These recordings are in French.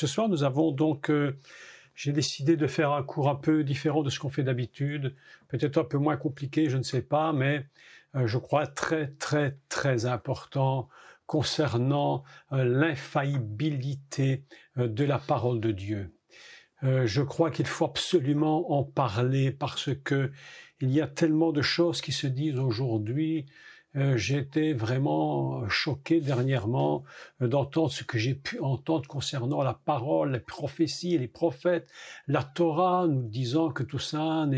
Ce soir, nous avons donc, j'ai décidé de faire un cours un peu différent de ce qu'on fait d'habitude, peut-être un peu moins compliqué, je ne sais pas, mais je crois très important concernant l'infaillibilité de la parole de Dieu. Je crois qu'il faut absolument en parler parce que il y a tellement de choses qui se disent aujourd'hui. J'ai été vraiment choqué dernièrement d'entendre ce que j'ai pu entendre concernant la parole, les prophéties et les prophètes, la Torah, nous disant que tout ça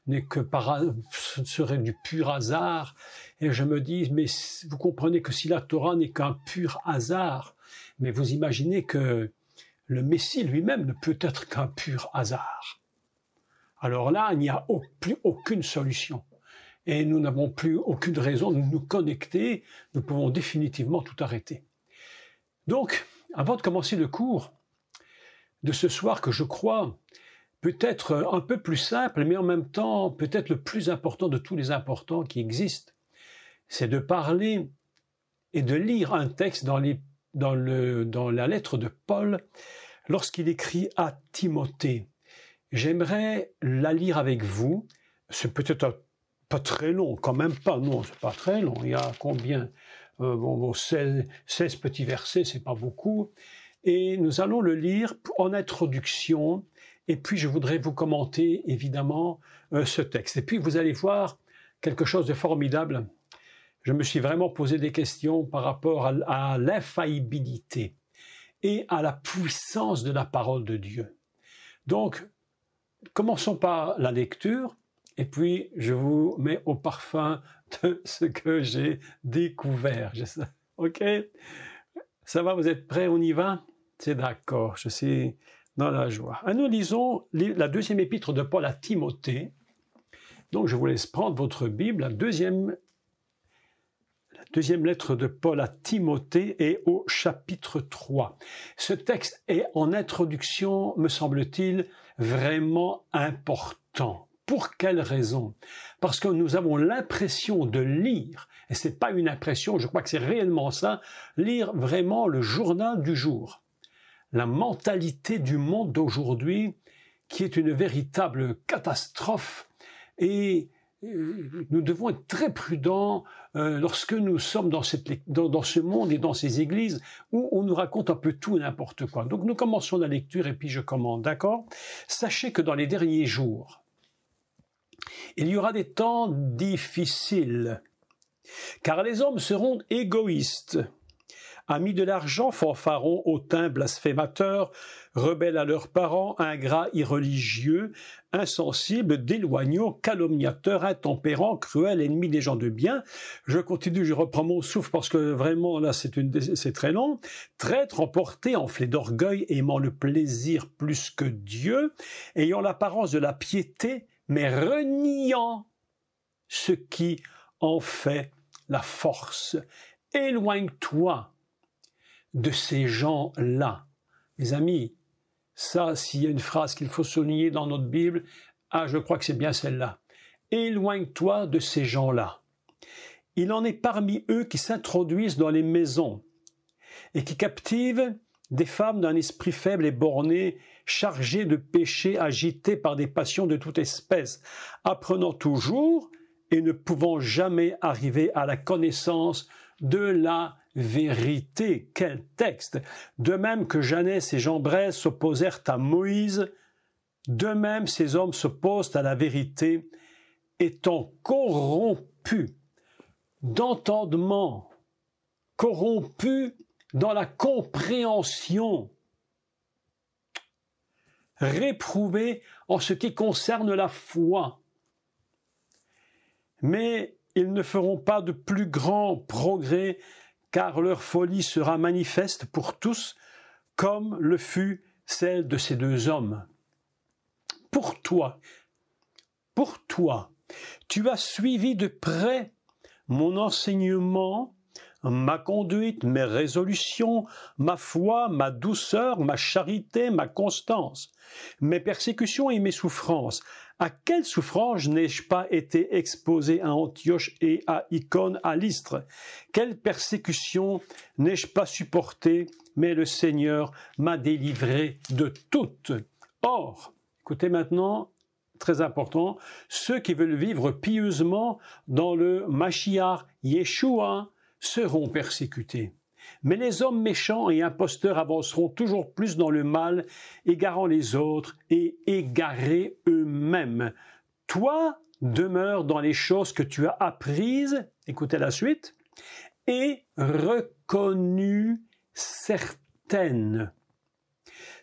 ce serait du pur hasard. Et je me dis, mais vous comprenez que si la Torah n'est qu'un pur hasard, mais vous imaginez que le Messie lui-même ne peut être qu'un pur hasard. Alors là, il n'y a plus aucune solution. Et nous n'avons plus aucune raison de nous connecter, nous pouvons définitivement tout arrêter. Donc, avant de commencer le cours de ce soir que je crois peut-être un peu plus simple, mais en même temps peut-être le plus important de tous les importants qui existent, c'est de parler et de lire un texte dans la lettre de Paul lorsqu'il écrit à Timothée. J'aimerais la lire avec vous, c'est peut-être pas très long, quand même pas, non, c'est pas très long, il y a combien 16 petits versets, c'est pas beaucoup, et nous allons le lire en introduction, et puis je voudrais vous commenter évidemment ce texte. Et puis vous allez voir quelque chose de formidable. Je me suis vraiment posé des questions par rapport à l'infaillibilité et à la puissance de la parole de Dieu. Donc, commençons par la lecture. Et puis, je vous mets au parfum de ce que j'ai découvert. OK? Ça va, vous êtes prêts? On y va? C'est d'accord, je suis dans la joie. Nous lisons la deuxième épître de Paul à Timothée. Donc, je vous laisse prendre votre Bible. La deuxième lettre de Paul à Timothée est au chapitre 3. Ce texte est en introduction, me semble-t-il, vraiment important. Pour quelle raison? Parce que nous avons l'impression de lire, et c'est pas une impression, je crois que c'est réellement ça, lire vraiment le journal du jour. La mentalité du monde d'aujourd'hui, qui est une véritable catastrophe, et nous devons être très prudents lorsque nous sommes dans ce monde et dans ces églises où on nous raconte un peu tout et n'importe quoi. Donc nous commençons la lecture et puis je commande, d'accord? Sachez que dans les derniers jours, il y aura des temps difficiles, car les hommes seront égoïstes, amis de l'argent, fanfarons, hautains, blasphémateurs, rebelles à leurs parents, ingrats, irreligieux, insensibles, déloignants, calomniateurs, intempérants, cruels, ennemis des gens de bien. Je continue, je reprends mon souffle parce que vraiment là c'est très long. Traîtres, emportés, enflés d'orgueil, aimant le plaisir plus que Dieu, ayant l'apparence de la piété, mais reniant ce qui en fait la force. Éloigne-toi de ces gens-là. Mes amis, ça, s'il y a une phrase qu'il faut souligner dans notre Bible, je crois que c'est bien celle-là. Éloigne-toi de ces gens-là. Il en est parmi eux qui s'introduisent dans les maisons et qui captivent des femmes d'un esprit faible et borné, chargées de péchés, agitées par des passions de toute espèce, apprenant toujours et ne pouvant jamais arriver à la connaissance de la vérité. Quel texte! De même que Janès et Jambres s'opposèrent à Moïse, de même ces hommes s'opposent à la vérité, étant corrompus d'entendement, corrompus dans la compréhension, réprouvés en ce qui concerne la foi. Mais ils ne feront pas de plus grands progrès, car leur folie sera manifeste pour tous, comme le fut celle de ces deux hommes. Pour toi, tu as suivi de près mon enseignement, ma conduite, mes résolutions, ma foi, ma douceur, ma charité, ma constance, mes persécutions et mes souffrances. À quelles souffrances n'ai-je pas été exposé à Antioche et à Icône, à Lystre? Quelles persécutions n'ai-je pas supportées, mais le Seigneur m'a délivré de toutes. Or, écoutez maintenant, très important, ceux qui veulent vivre pieusement dans le Mashiach Yeshua seront persécutés. Mais les hommes méchants et imposteurs avanceront toujours plus dans le mal, égarant les autres et égarés eux-mêmes. Toi, demeure dans les choses que tu as apprises, écoutez la suite, et reconnues certaines,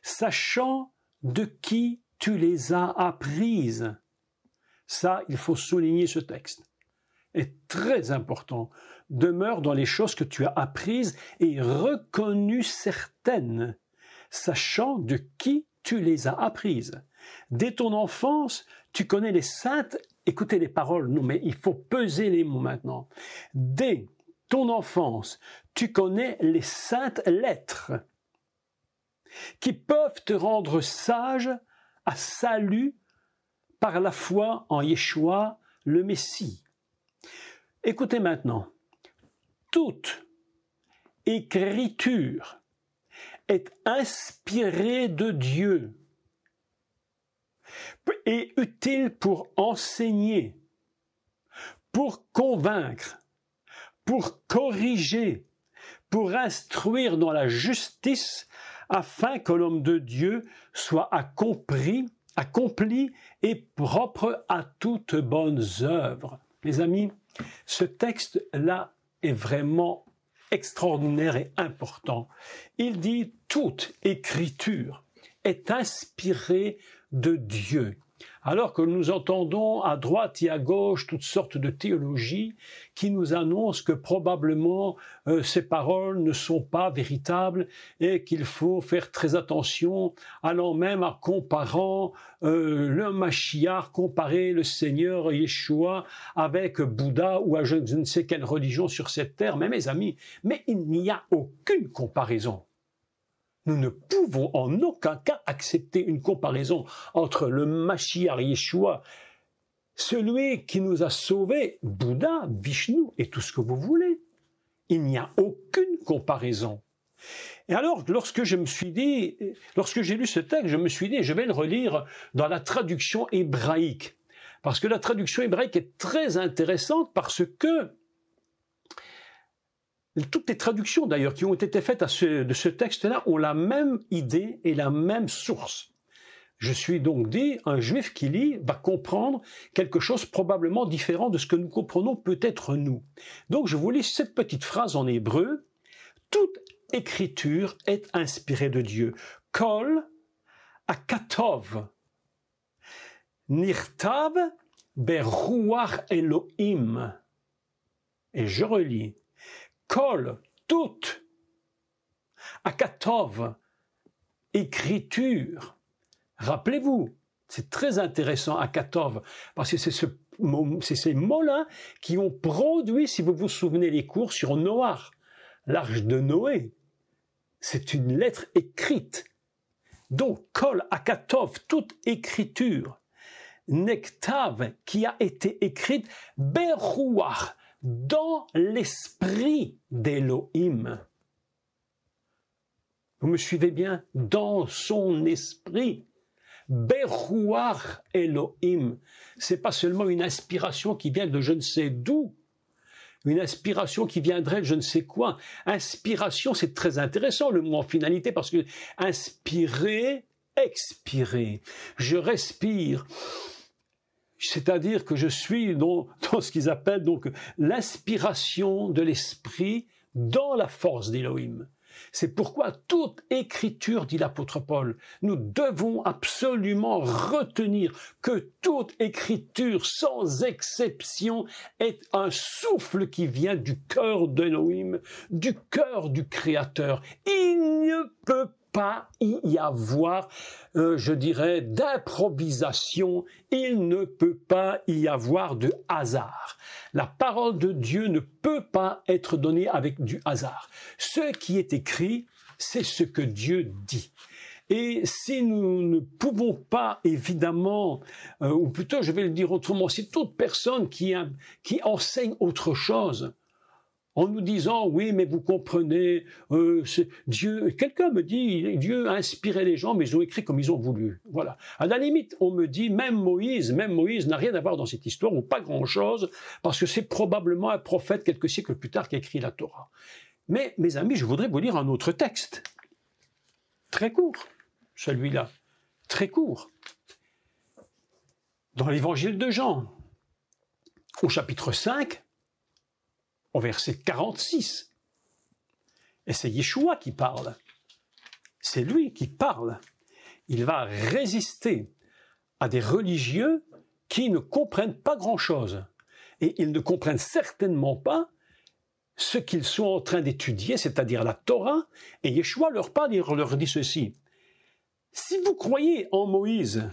sachant de qui tu les as apprises. Ça, il faut souligner ce texte. Est très important. Demeure dans les choses que tu as apprises et reconnues certaines, sachant de qui tu les as apprises. Dès ton enfance, tu connais les saintes, écoutez les paroles, non mais il faut peser les mots maintenant. Dès ton enfance, tu connais les saintes lettres qui peuvent te rendre sage à salut par la foi en Yeshua, le Messie. Écoutez maintenant, toute écriture est inspirée de Dieu et utile pour enseigner, pour convaincre, pour corriger, pour instruire dans la justice, afin que l'homme de Dieu soit accompli et propre à toutes bonnes œuvres. Mes amis, ce texte-là est vraiment extraordinaire et important. Il dit « toute écriture est inspirée de Dieu ». Alors que nous entendons à droite et à gauche toutes sortes de théologies qui nous annoncent que probablement ces paroles ne sont pas véritables et qu'il faut faire très attention, allant même à comparant le Mashiach, comparer le Seigneur Yeshua avec Bouddha ou à je ne sais quelle religion sur cette terre. Mais mes amis, mais il n'y a aucune comparaison. Nous ne pouvons en aucun cas accepter une comparaison entre le Mashiach Yeshua, celui qui nous a sauvés, Bouddha, Vishnu et tout ce que vous voulez. Il n'y a aucune comparaison. Et alors, lorsque j'ai lu ce texte, je me suis dit, je vais le relire dans la traduction hébraïque. Parce que la traduction hébraïque est très intéressante parce que toutes les traductions d'ailleurs qui ont été faites de ce texte-là ont la même idée et la même source. Je suis donc dit, un juif qui lit va comprendre quelque chose probablement différent de ce que nous comprenons peut-être nous. Donc je vous lis cette petite phrase en hébreu. Toute écriture est inspirée de Dieu. Kol akatov nirtav beruach Elohim. Et je relis. Kol, toute, akatov, écriture. Rappelez-vous, c'est très intéressant, akatov, parce que c'est ces mots-là qui ont produit, si vous vous souvenez, les cours sur Noach, l'arche de Noé. C'est une lettre écrite. Donc, kol, akatov, toute écriture. Nektav, qui a été écrite, beruach, dans l'esprit d'Élohim. Vous me suivez bien? Dans son esprit. Beruach Elohim. C'est pas seulement une inspiration qui vient de je ne sais d'où, une inspiration qui viendrait de je ne sais quoi. Inspiration, c'est très intéressant le mot en finalité parce que inspirer, expirer. Je respire. C'est-à-dire que je suis dans ce qu'ils appellent donc l'inspiration de l'esprit dans la force d'Élohim. C'est pourquoi toute écriture, dit l'apôtre Paul, nous devons absolument retenir que toute écriture, sans exception, est un souffle qui vient du cœur d'Élohim, du cœur du Créateur. Il ne peut pas y avoir, je dirais, d'improvisation, il ne peut pas y avoir de hasard. La parole de Dieu ne peut pas être donnée avec du hasard. Ce qui est écrit, c'est ce que Dieu dit. Et si nous ne pouvons pas, évidemment, ou plutôt je vais le dire autrement, si toute personne qui enseigne autre chose, en nous disant, oui, mais vous comprenez, Dieu, quelqu'un me dit, Dieu a inspiré les gens, mais ils ont écrit comme ils ont voulu. Voilà. À la limite, on me dit, même Moïse n'a rien à voir dans cette histoire, ou pas grand-chose, parce que c'est probablement un prophète quelques siècles plus tard qui a écrit la Torah. Mais, mes amis, je voudrais vous lire un autre texte. Très court, celui-là. Très court. Dans l'évangile de Jean, au chapitre 5, au verset 46. Et c'est Yeshua qui parle. C'est lui qui parle. Il va résister à des religieux qui ne comprennent pas grand-chose. Et ils ne comprennent certainement pas ce qu'ils sont en train d'étudier, c'est-à-dire la Torah. Et Yeshua leur parle, il leur dit ceci. Si vous croyez en Moïse,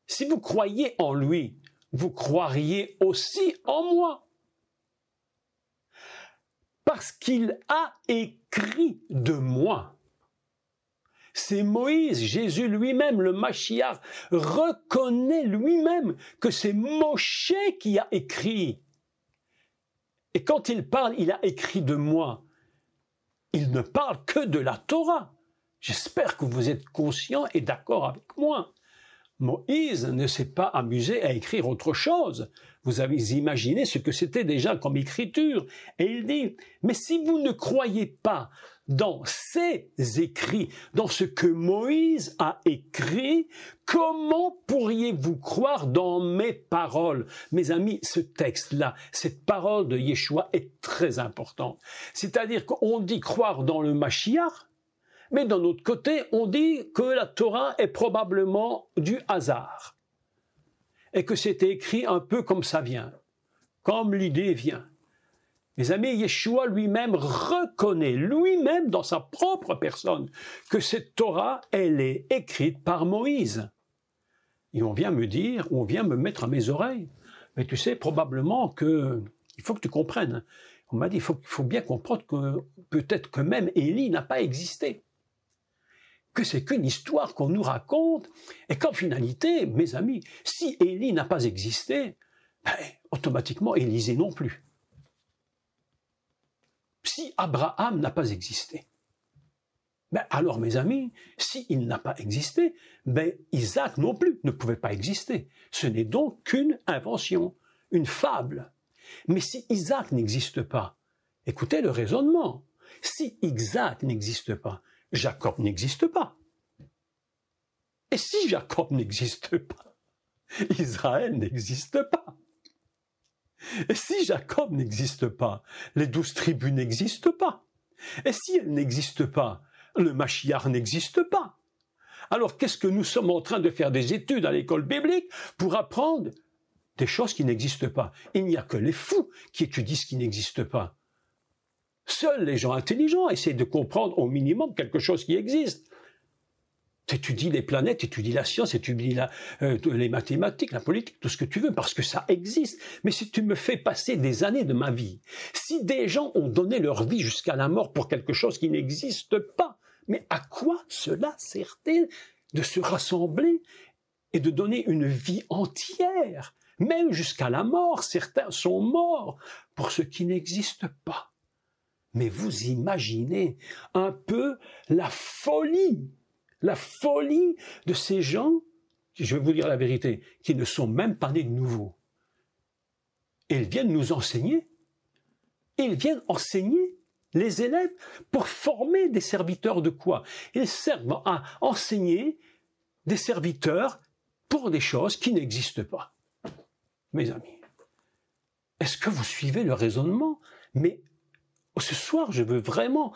si vous croyez en lui, vous croiriez aussi en moi. Parce qu'il a écrit de moi. C'est Moïse, Jésus lui-même, le Mashiach, reconnaît lui-même que c'est Moshe qui a écrit. Et quand il parle, il a écrit de moi. Il ne parle que de la Torah. J'espère que vous êtes conscients et d'accord avec moi. Moïse ne s'est pas amusé à écrire autre chose. Vous avez imaginé ce que c'était déjà comme écriture. Et il dit, mais si vous ne croyez pas dans ces écrits, dans ce que Moïse a écrit, comment pourriez-vous croire dans mes paroles? Mes amis, ce texte-là, cette parole de Yeshua est très importante. C'est-à-dire qu'on dit croire dans le Mashiach, mais d'un autre côté, on dit que la Torah est probablement du hasard et que c'était écrit un peu comme ça vient, comme l'idée vient. Mes amis, Yeshua lui-même reconnaît, lui-même dans sa propre personne, que cette Torah, elle est écrite par Moïse. Et on vient me dire, on vient me mettre à mes oreilles, mais tu sais probablement que, il faut que tu comprennes, on m'a dit, il faut bien comprendre que peut-être que même Élie n'a pas existé. Que c'est qu'une histoire qu'on nous raconte, et qu'en finalité, mes amis, si Élie n'a pas existé, ben, automatiquement Élisée non plus. Si Abraham n'a pas existé, ben alors mes amis, s'il n'a pas existé, ben Isaac non plus ne pouvait pas exister. Ce n'est donc qu'une invention, une fable. Mais si Isaac n'existe pas, écoutez le raisonnement, si Isaac n'existe pas, Jacob n'existe pas. Et si Jacob n'existe pas, Israël n'existe pas. Et si Jacob n'existe pas, les 12 tribus n'existent pas. Et si elles n'existent pas, le Mashiach n'existe pas. Alors qu'est-ce que nous sommes en train de faire des études à l'école biblique pour apprendre des choses qui n'existent pas? Il n'y a que les fous qui étudient ce qui n'existe pas. Seuls les gens intelligents essaient de comprendre au minimum quelque chose qui existe. Tu étudies les planètes, tu étudies la science, tu étudies les mathématiques, la politique, tout ce que tu veux, parce que ça existe. Mais si tu me fais passer des années de ma vie, si des gens ont donné leur vie jusqu'à la mort pour quelque chose qui n'existe pas, mais à quoi cela sert-il de se rassembler et de donner une vie entière? Même jusqu'à la mort, certains sont morts pour ce qui n'existe pas. Mais vous imaginez un peu la folie de ces gens, je vais vous dire la vérité, qui ne sont même pas nés de nouveau. Et ils viennent nous enseigner. Ils viennent enseigner les élèves pour former des serviteurs de quoi? Ils servent à enseigner des serviteurs pour des choses qui n'existent pas. Mes amis, est-ce que vous suivez le raisonnement? Mais ce soir, je veux vraiment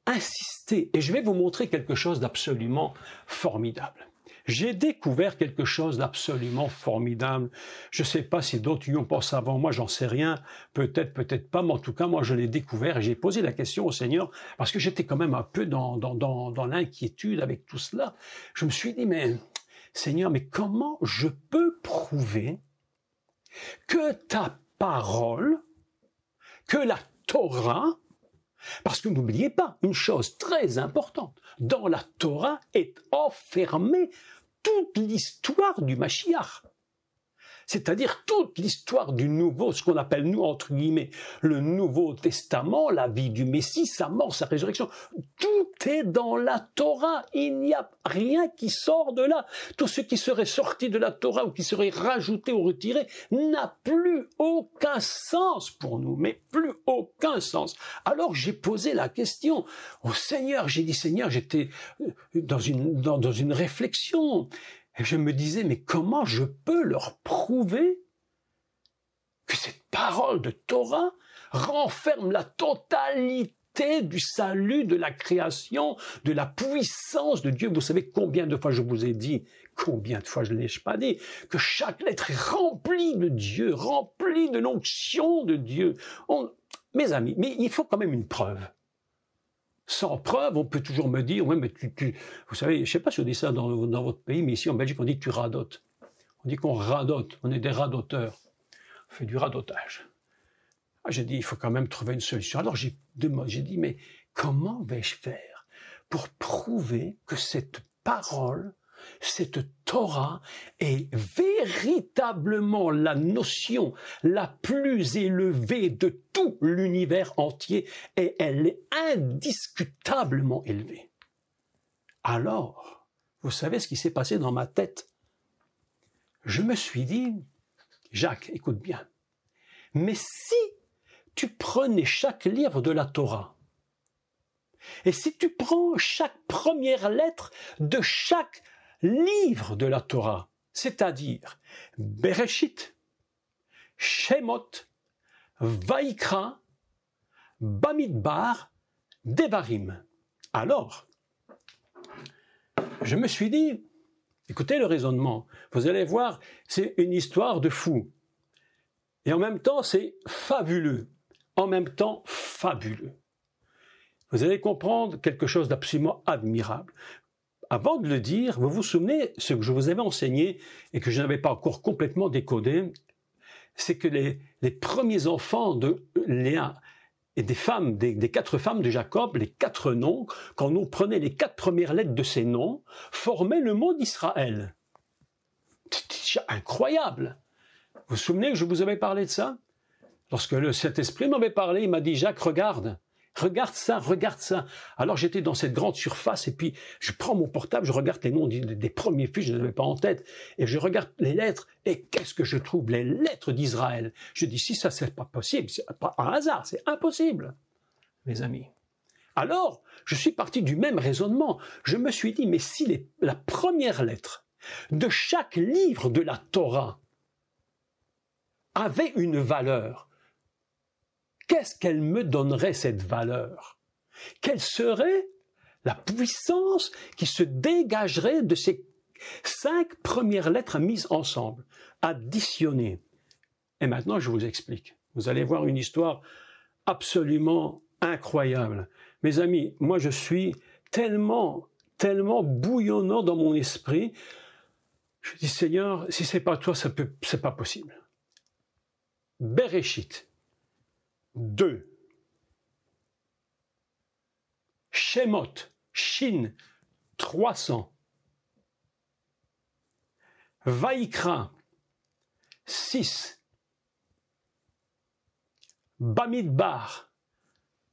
insister et je vais vous montrer quelque chose d'absolument formidable. j'ai découvert quelque chose d'absolument formidable. Je ne sais pas si d'autres y ont pensé avant moi, j'en sais rien. Peut-être, peut-être pas, mais en tout cas, moi, je l'ai découvert et j'ai posé la question au Seigneur parce que j'étais quand même un peu dans l'inquiétude avec tout cela. Je me suis dit, mais Seigneur, mais comment je peux prouver que ta parole, que la Torah, parce que n'oubliez pas une chose très importante, dans la Torah est enfermée toute l'histoire du Mashiach. C'est-à-dire toute l'histoire du nouveau, ce qu'on appelle nous, entre guillemets, le Nouveau Testament, la vie du Messie, sa mort, sa résurrection. Tout est dans la Torah. Il n'y a rien qui sort de là. Tout ce qui serait sorti de la Torah ou qui serait rajouté ou retiré n'a plus aucun sens pour nous, mais plus aucun sens. Alors j'ai posé la question au Seigneur. J'ai dit, Seigneur, j'étais dans une réflexion. Et je me disais, mais comment je peux leur prouver que cette parole de Torah renferme la totalité du salut, de la création, de la puissance de Dieu? Vous savez combien de fois je vous ai dit, combien de fois je ne l'ai pas dit, que chaque lettre est remplie de Dieu, remplie de l'onction de Dieu. Mes amis, mais il faut quand même une preuve. Sans preuve, on peut toujours me dire, ouais, mais vous savez, je ne sais pas si on dit ça dans votre pays, mais ici en Belgique, on dit que tu radotes. On dit qu'on radote, on est des radoteurs. On fait du radotage. J'ai dit, il faut quand même trouver une solution. Alors j'ai dit, mais comment vais-je faire pour prouver que cette parole, cette Torah est véritablement la notion la plus élevée de tout l'univers entier et elle est indiscutablement élevée. Alors, vous savez ce qui s'est passé dans ma tête? Je me suis dit, Jacques, écoute bien, mais si tu prenais chaque livre de la Torah et si tu prends chaque première lettre de chaque livre de la Torah, c'est-à-dire Bereshit, Shemot, Vaikra, Bamidbar, Devarim. Alors, je me suis dit, écoutez le raisonnement, vous allez voir, c'est une histoire de fou. Et en même temps, c'est fabuleux. En même temps, fabuleux. Vous allez comprendre quelque chose d'absolument admirable. Avant de le dire, vous vous souvenez, ce que je vous avais enseigné et que je n'avais pas encore complètement décodé, c'est que les premiers enfants de Léa et des 4 femmes de Jacob, les 4 noms, quand on prenait les 4 premières lettres de ces noms, formaient le mot d'Israël. C'est incroyable. Vous vous souvenez que je vous avais parlé de ça? Lorsque le Saint-Esprit m'avait parlé, il m'a dit, Jacques, regarde ça, regarde ça. Alors j'étais dans cette grande surface et puis je prends mon portable, je regarde les noms des premiers fils, je ne les avais pas en tête, et je regarde les lettres, et qu'est-ce que je trouve? Les lettres d'Israël. Je dis, si ça c'est pas possible, c'est pas un hasard, c'est impossible, mes amis. Alors, je suis parti du même raisonnement. Je me suis dit, mais si la première lettre de chaque livre de la Torah avait une valeur, qu'est-ce qu'elle me donnerait, cette valeur? Quelle serait la puissance qui se dégagerait de ces 5 premières lettres mises ensemble, additionnées? Et maintenant, je vous explique. Vous allez voir une histoire absolument incroyable. Mes amis, moi je suis tellement bouillonnant dans mon esprit. Je dis, Seigneur, si c'est pas toi, c'est pas possible. Bereshit 2. Shemot, Shin, 300. Vaikra, 6. Bamidbar,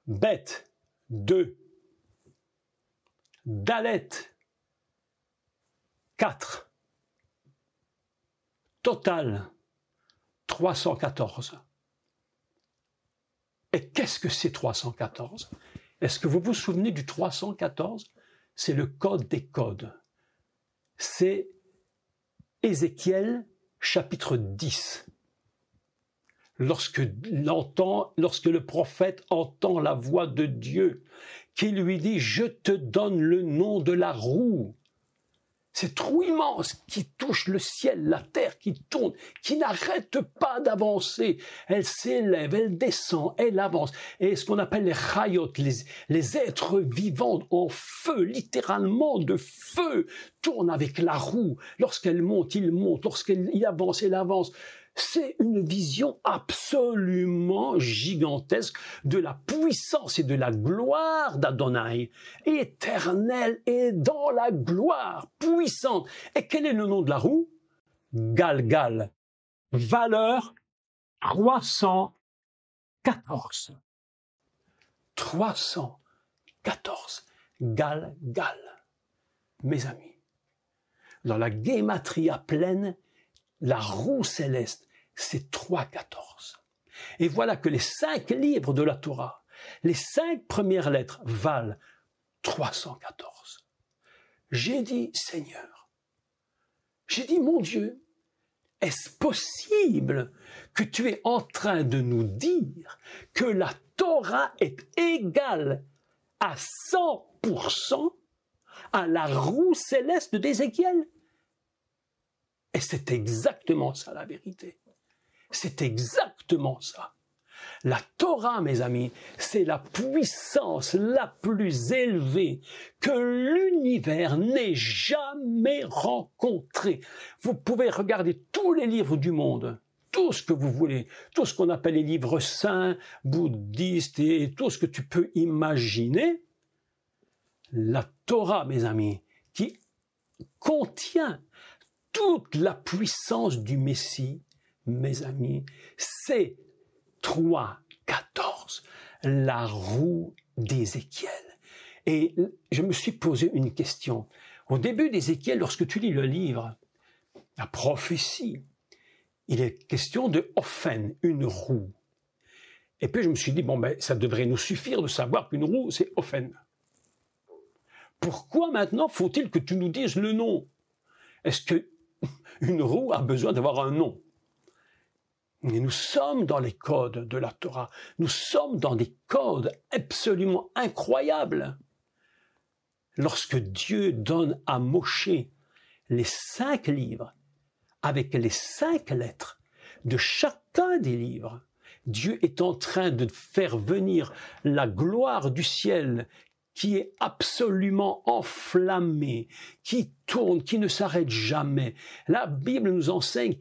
Bet, 2. Dalet, 4. Total, 314. Et qu'est-ce que c'est 314? Est-ce que vous vous souvenez du 314? C'est le code des codes. C'est Ézéchiel chapitre 10. Lorsque le prophète entend la voix de Dieu qui lui dit « Je te donne le nom de la roue », Ces trous immenses qui touchent le ciel, la terre qui tourne, qui n'arrête pas d'avancer. Elle s'élève, elle descend, elle avance. Et ce qu'on appelle les chayot, les êtres vivants en feu, littéralement de feu, tournent avec la roue. Lorsqu'elle monte, il monte. Lorsqu'il avance, elle avance. C'est une vision absolument gigantesque de la puissance et de la gloire d'Adonai, éternelle et dans la gloire, puissante. Et quel est le nom de la roue? Galgal. Valeur 314. 314. Galgal. Mes amis, dans la gématria pleine, la roue céleste, c'est 3,14. Et voilà que les 5 livres de la Torah, les 5 premières lettres valent 314. J'ai dit, Seigneur, j'ai dit, mon Dieu, est-ce possible que tu es en train de nous dire que la Torah est égale à 100% à la roue céleste d'Ézéchiel? Et c'est exactement ça la vérité. C'est exactement ça. La Torah, mes amis, c'est la puissance la plus élevée que l'univers n'ait jamais rencontrée. Vous pouvez regarder tous les livres du monde, tout ce que vous voulez, tout ce qu'on appelle les livres saints, bouddhistes et tout ce que tu peux imaginer. La Torah, mes amis, qui contient toute la puissance du Messie, mes amis, c'est 3,14, la roue d'Ézéchiel. Et je me suis posé une question. Au début d'Ézéchiel, lorsque tu lis le livre, la prophétie, il est question de Ophen, une roue. Et puis je me suis dit, bon, ben, ça devrait nous suffire de savoir qu'une roue, c'est Ophen. Pourquoi maintenant faut-il que tu nous dises le nom? Est-ce que une roue a besoin d'avoir un nom? Et nous sommes dans les codes de la Torah. Nous sommes dans des codes absolument incroyables. Lorsque Dieu donne à Moshe les 5 livres, avec les 5 lettres de chacun des livres, Dieu est en train de faire venir la gloire du ciel qui est absolument enflammée, qui tourne, qui ne s'arrête jamais. La Bible nous enseigne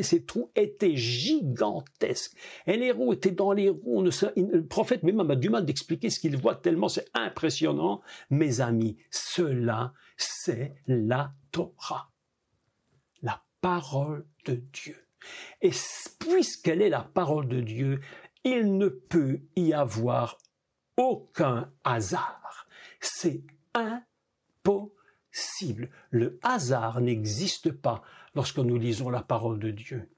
ces trous étaient gigantesques. Et les roues étaient dans les roues. Le prophète même a du mal d'expliquer ce qu'il voit tellement c'est impressionnant. Mes amis, cela, c'est la Torah. La parole de Dieu. Et puisqu'elle est la parole de Dieu, il ne peut y avoir aucun hasard. C'est impossible. Le hasard n'existe pas lorsque nous lisons la parole de Dieu.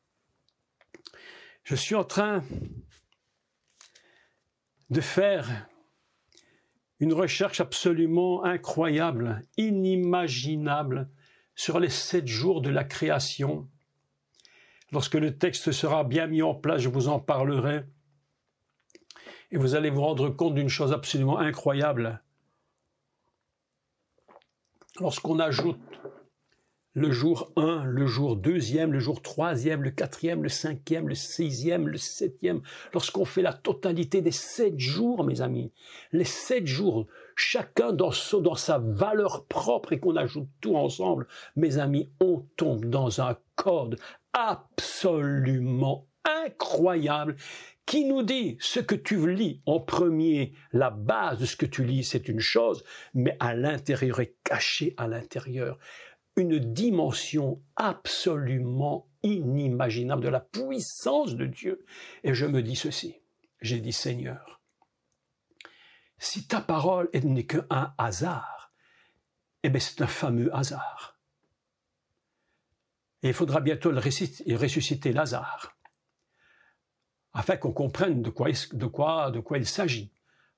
Je suis en train de faire une recherche absolument incroyable, inimaginable, sur les 7 jours de la création. Lorsque le texte sera bien mis en place, je vous en parlerai. Et vous allez vous rendre compte d'une chose absolument incroyable. Lorsqu'on ajoute le jour 1, le jour 2e, le jour 3e, le 4e, le 5e, le 6e, le 7e, lorsqu'on fait la totalité des 7 jours, mes amis, les 7 jours, chacun dans sa valeur propre et qu'on ajoute tout ensemble, mes amis, on tombe dans un code absolument incroyable qui nous dit ce que tu lis en premier, la base de ce que tu lis, c'est une chose, mais à l'intérieur est caché à l'intérieur une dimension absolument inimaginable de la puissance de Dieu. Et je me dis ceci, j'ai dit Seigneur, si ta parole n'est qu'un hasard, eh bien c'est un fameux hasard. Et il faudra bientôt ressusciter Lazare, afin qu'on comprenne de quoi il s'agit.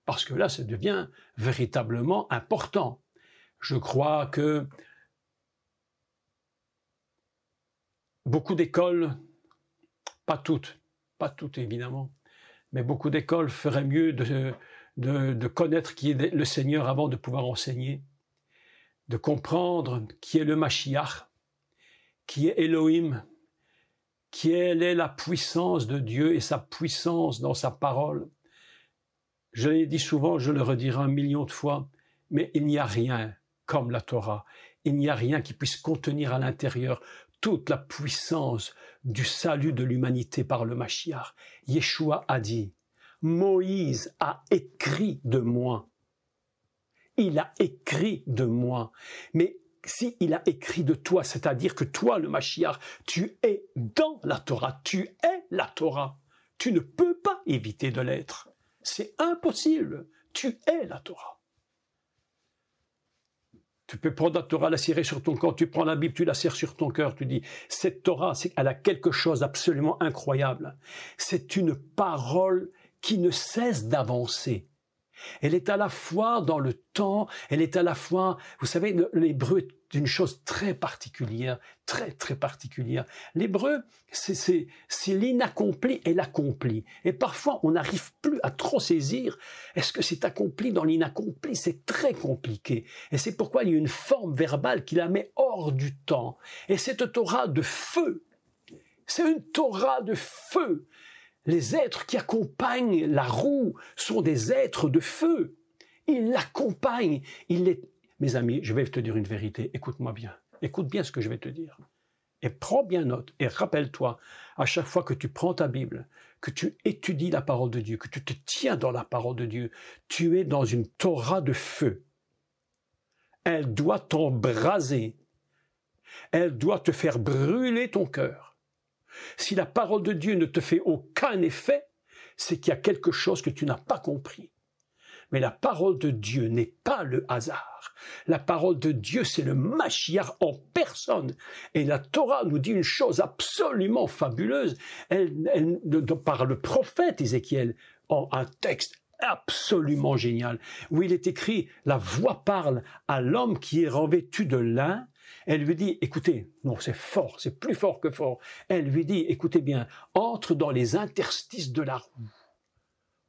Parce que là, ça devient véritablement important. Je crois que beaucoup d'écoles, pas toutes évidemment, mais beaucoup d'écoles feraient mieux de connaître qui est le Seigneur avant de pouvoir enseigner. de comprendre qui est le Mashiach, qui est Elohim, quelle est la puissance de Dieu et sa puissance dans sa parole. Je l'ai dit souvent, je le redirai 1 million de fois, mais il n'y a rien comme la Torah. Il n'y a rien qui puisse contenir à l'intérieur toute la puissance du salut de l'humanité par le Mashiach. Yeshua a dit, Moïse a écrit de moi. Il a écrit de moi. Mais si il a écrit de toi, c'est-à-dire que toi, le Mashiach, tu es dans la Torah, tu es la Torah. Tu ne peux pas éviter de l'être. C'est impossible. Tu es la Torah. Tu peux prendre la Torah, la serrer sur ton corps, tu prends la Bible, tu la serres sur ton cœur, tu dis, cette Torah, elle a quelque chose d'absolument incroyable. C'est une parole qui ne cesse d'avancer. Elle est à la fois dans le temps, elle est à la fois, vous savez, l'hébreu est une chose très particulière, très très particulière. L'hébreu, c'est l'inaccompli et l'accompli. Et parfois, on n'arrive plus à trop saisir. Est-ce que c'est accompli dans l'inaccompli? C'est très compliqué. Et c'est pourquoi il y a une forme verbale qui la met hors du temps. Et cette Torah de feu, c'est une Torah de feu. Les êtres qui accompagnent la roue sont des êtres de feu. Ils l'accompagnent. Mes amis, je vais te dire une vérité. Écoute-moi bien. Écoute bien ce que je vais te dire. Et prends bien note. Et rappelle-toi, à chaque fois que tu prends ta Bible, que tu étudies la parole de Dieu, que tu te tiens dans la parole de Dieu, tu es dans une Torah de feu. Elle doit t'embraser. Elle doit te faire brûler ton cœur. Si la parole de Dieu ne te fait aucun effet, c'est qu'il y a quelque chose que tu n'as pas compris. Mais la parole de Dieu n'est pas le hasard. La parole de Dieu, c'est le Mashiach en personne. Et la Torah nous dit une chose absolument fabuleuse. Par le prophète Ézéchiel, en un texte absolument génial, où il est écrit « La voix parle à l'homme qui est revêtu de lin ». Elle lui dit, écoutez, non, c'est fort, c'est plus fort que fort. Elle lui dit, écoutez bien, entre dans les interstices de la roue.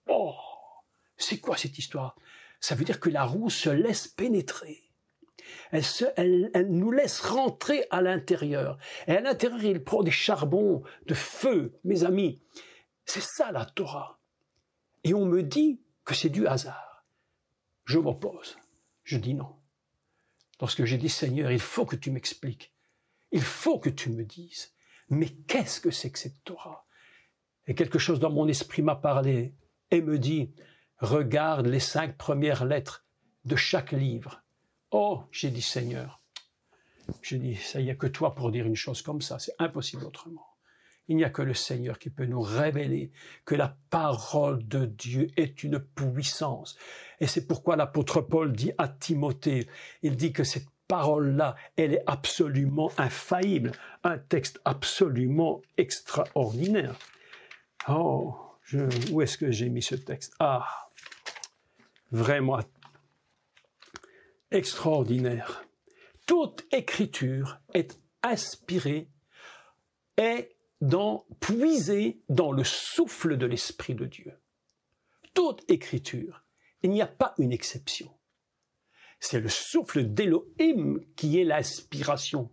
Oh, c'est quoi cette histoire? Ça veut dire que la roue se laisse pénétrer. Elle nous laisse rentrer à l'intérieur. Et à l'intérieur, il prend des charbons de feu, mes amis. C'est ça la Torah. Et on me dit que c'est du hasard. Je m'oppose. Je dis non. Lorsque j'ai dit, Seigneur, il faut que tu m'expliques. Il faut que tu me dises. Mais qu'est-ce que c'est que cette Torah? Et quelque chose dans mon esprit m'a parlé et me dit, regarde les 5 premières lettres de chaque livre. Oh, j'ai dit, Seigneur, j'ai dit, ça y a que toi pour dire une chose comme ça. C'est impossible autrement. Il n'y a que le Seigneur qui peut nous révéler que la parole de Dieu est une puissance. Et c'est pourquoi l'apôtre Paul dit à Timothée, il dit que cette parole-là, elle est absolument infaillible. Un texte absolument extraordinaire. Oh, où est-ce que j'ai mis ce texte? Ah, vraiment extraordinaire. Toute écriture est inspirée et puiser dans le souffle de l'Esprit de Dieu. Toute écriture, il n'y a pas une exception. C'est le souffle d'Élohim qui est l'inspiration.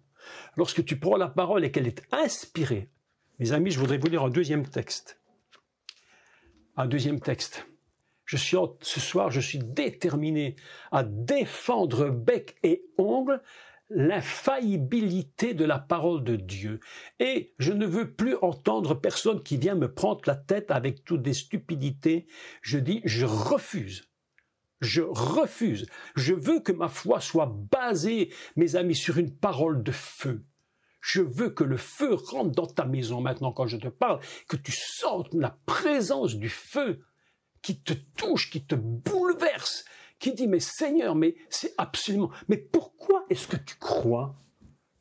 Lorsque tu prends la parole et qu'elle est inspirée, mes amis, je voudrais vous lire un deuxième texte. Un deuxième texte. Ce soir, je suis déterminé à défendre bec et ongle l'infaillibilité de la parole de Dieu. Et je ne veux plus entendre personne qui vient me prendre la tête avec toutes des stupidités. Je dis, je refuse. Je refuse. Je veux que ma foi soit basée, mes amis, sur une parole de feu. Je veux que le feu rentre dans ta maison maintenant quand je te parle, que tu sentes la présence du feu qui te touche, qui te bouleverse, qui dit, mais Seigneur, mais c'est absolument... Mais pourquoi est-ce que tu crois?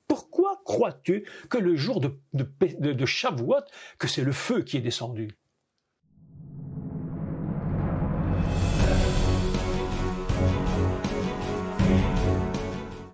Pourquoi crois-tu que le jour de Shavuot, que c'est le feu qui est descendu?